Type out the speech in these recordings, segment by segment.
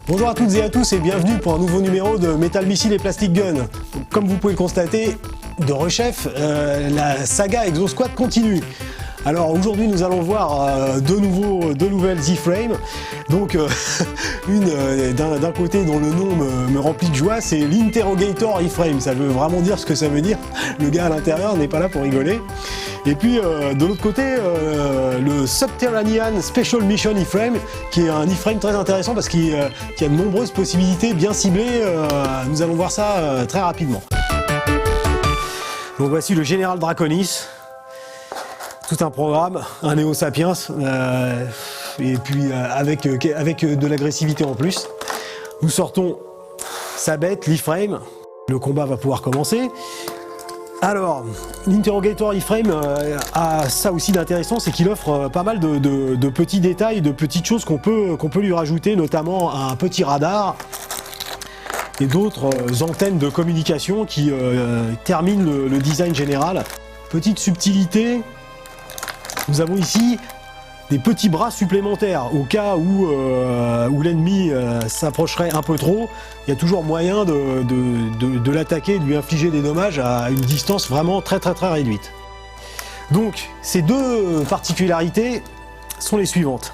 Bonjour à toutes et à tous et bienvenue pour un nouveau numéro de Metal Missile et Plastic Gun. Comme vous pouvez le constater, de rechef, la saga Exosquad continue. Alors aujourd'hui nous allons voir deux nouvelles iframes. Donc d'un côté dont le nom me remplit de joie, c'est l'Interrogator iframe. Ça veut vraiment dire ce que ça veut dire. Le gars à l'intérieur n'est pas là pour rigoler. Et puis de l'autre côté, le Subterranean Special Mission iframe, qui est un iframe très intéressant parce qu'il a de nombreuses possibilités bien ciblées. Nous allons voir ça très rapidement. Donc voici le Général Draconis. Tout un programme, un Neo Sapiens, et puis avec de l'agressivité en plus. Nous sortons sa bête, l'iframe. Le combat va pouvoir commencer. Alors, l'Interrogator iframe a ça aussi d'intéressant, c'est qu'il offre pas mal de petits détails, de petites choses qu'on peut lui rajouter, notamment un petit radar et d'autres antennes de communication qui terminent le design général. Petite subtilité, nous avons ici des petits bras supplémentaires au cas où l'ennemi s'approcherait un peu trop. Il y a toujours moyen de l'attaquer, de lui infliger des dommages à une distance vraiment très réduite. Donc ces deux particularités sont les suivantes.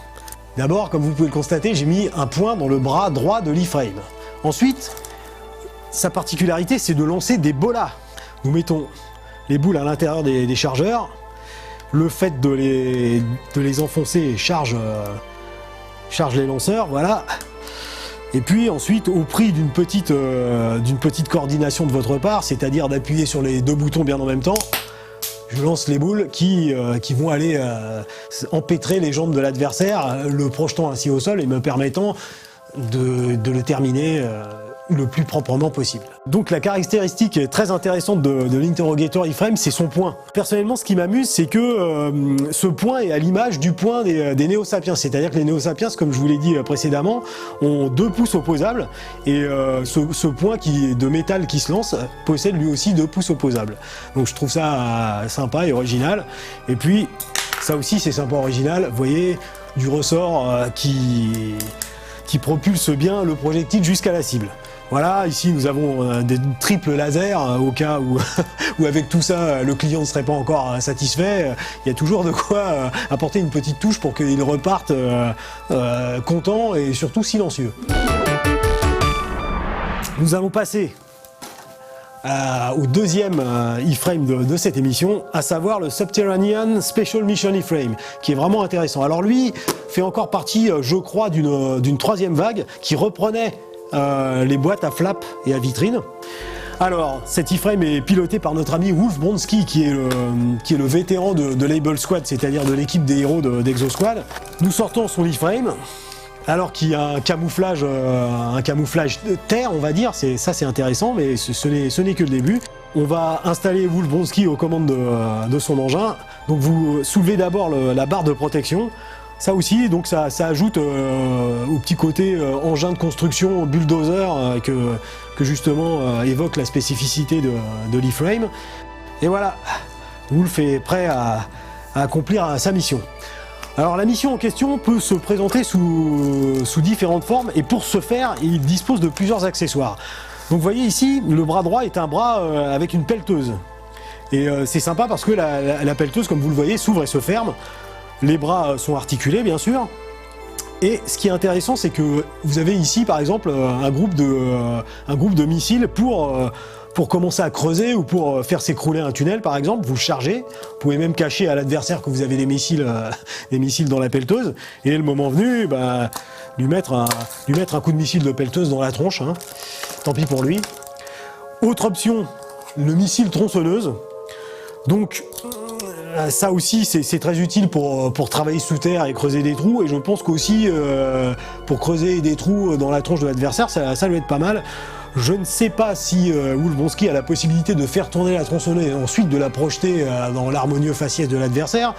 D'abord, comme vous pouvez le constater, j'ai mis un point dans le bras droit de l'iframe. Ensuite, sa particularité, c'est de lancer des bolas. Nous mettons les boules à l'intérieur des chargeurs. Le fait de les enfoncer charge les lanceurs, voilà. Et puis ensuite, au prix d'une petite coordination de votre part, c'est-à-dire d'appuyer sur les deux boutons bien en même temps, je lance les boules qui vont aller empêtrer les jambes de l'adversaire, le projetant ainsi au sol et me permettant de le terminer le plus proprement possible. Donc la caractéristique très intéressante de l'Interrogator iframe, c'est son point. Personnellement, ce qui m'amuse, c'est que ce point est à l'image du point des Neo Sapiens, c'est-à-dire que les Neo Sapiens, comme je vous l'ai dit précédemment, ont deux pouces opposables, et ce point de métal qui se lance possède lui aussi deux pouces opposables. Donc je trouve ça sympa et original. Et puis, ça aussi c'est sympa original, vous voyez, du ressort qui propulse bien le projectile jusqu'à la cible. Voilà, ici nous avons des triples lasers au cas où avec tout ça le client ne serait pas encore satisfait. Il y a toujours de quoi apporter une petite touche pour qu'il reparte content et surtout silencieux. Nous allons passer au deuxième iframe de cette émission, à savoir le Subterranean Special Mission iframe, qui est vraiment intéressant. Alors lui fait encore partie, je crois, d'une troisième vague qui reprenait les boîtes à flap et à vitrine. Alors, cet iframe est piloté par notre ami Wolf Bronski, qui est le vétéran de Label Squad, c'est-à-dire de l'équipe des héros d'Exosquad. Nous sortons son iframe, alors qu'il y a un camouflage de terre, on va dire. Ça c'est intéressant, mais ce n'est que le début. On va installer Wolf Bronski aux commandes de son engin. Donc vous soulevez d'abord la barre de protection. Ça aussi, donc ça ajoute au petit côté engin de construction, bulldozer, que justement évoque la spécificité de l'iframe. Et voilà, Wolf est prêt à accomplir sa mission. Alors la mission en question peut se présenter sous différentes formes, et pour ce faire, il dispose de plusieurs accessoires. Donc vous voyez ici, le bras droit est un bras avec une pelleteuse. Et c'est sympa parce que la pelleteuse, comme vous le voyez, s'ouvre et se ferme. Les bras sont articulés, bien sûr. Et ce qui est intéressant, c'est que vous avez ici, par exemple, un groupe de missiles pour commencer à creuser ou pour faire s'écrouler un tunnel, par exemple. Vous le chargez. Vous pouvez même cacher à l'adversaire que vous avez des missiles dans la pelleteuse. Et le moment venu, lui mettre un coup de missile de pelleteuse dans la tronche. Hein. Tant pis pour lui. Autre option, le missile tronçonneuse. Donc, ça aussi c'est très utile pour travailler sous terre et creuser des trous, et je pense qu'aussi pour creuser des trous dans la tronche de l'adversaire, ça doit être pas mal. Je ne sais pas si Wolf Bronski a la possibilité de faire tourner la tronçonneuse et ensuite de la projeter dans l'harmonieux faciès de l'adversaire,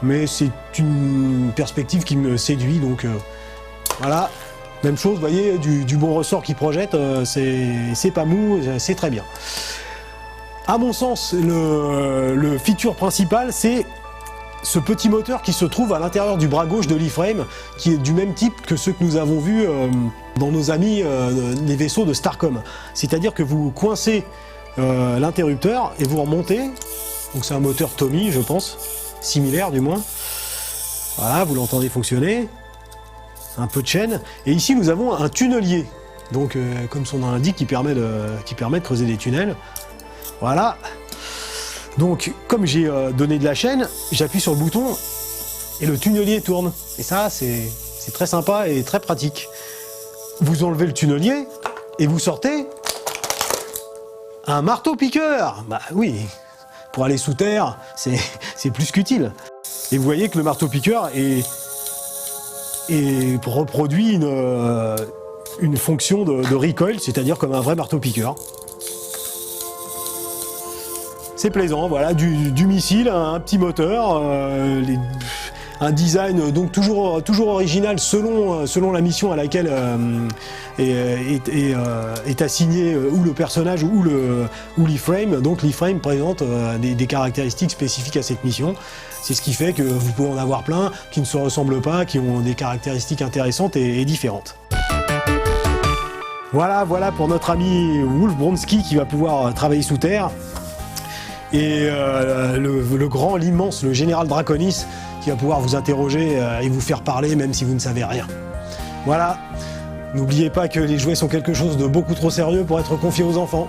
mais c'est une perspective qui me séduit, donc voilà. Même chose, vous voyez, du bon ressort qui projette, c'est pas mou, c'est très bien. À mon sens, le feature principal, c'est ce petit moteur qui se trouve à l'intérieur du bras gauche de l'e-frame, qui est du même type que ceux que nous avons vus dans nos amis les vaisseaux de Starcom. C'est-à-dire que vous coincez l'interrupteur et vous remontez. Donc c'est un moteur Tommy, je pense, similaire du moins. Voilà, vous l'entendez fonctionner. Un peu de chaîne. Et ici nous avons un tunnelier. Donc comme son nom l'indique, qui permet de creuser des tunnels. Voilà. Donc, comme j'ai donné de la chaîne, j'appuie sur le bouton et le tunnelier tourne. Et ça, c'est très sympa et très pratique. Vous enlevez le tunnelier et vous sortez un marteau-piqueur. Bah oui, pour aller sous terre, c'est plus qu'utile. Et vous voyez que le marteau-piqueur reproduit une fonction de recoil, c'est-à-dire comme un vrai marteau-piqueur. C'est plaisant, voilà, du missile, un petit moteur, un design donc toujours original selon la mission à laquelle est assigné ou le personnage ou l'e-frame. Donc l'e-frame présente des caractéristiques spécifiques à cette mission. C'est ce qui fait que vous pouvez en avoir plein qui ne se ressemblent pas, qui ont des caractéristiques intéressantes et différentes. Voilà pour notre ami Wolf Bronsky qui va pouvoir travailler sous terre. Et l'immense, le général Draconis qui va pouvoir vous interroger et vous faire parler même si vous ne savez rien. Voilà, n'oubliez pas que les jouets sont quelque chose de beaucoup trop sérieux pour être confié aux enfants.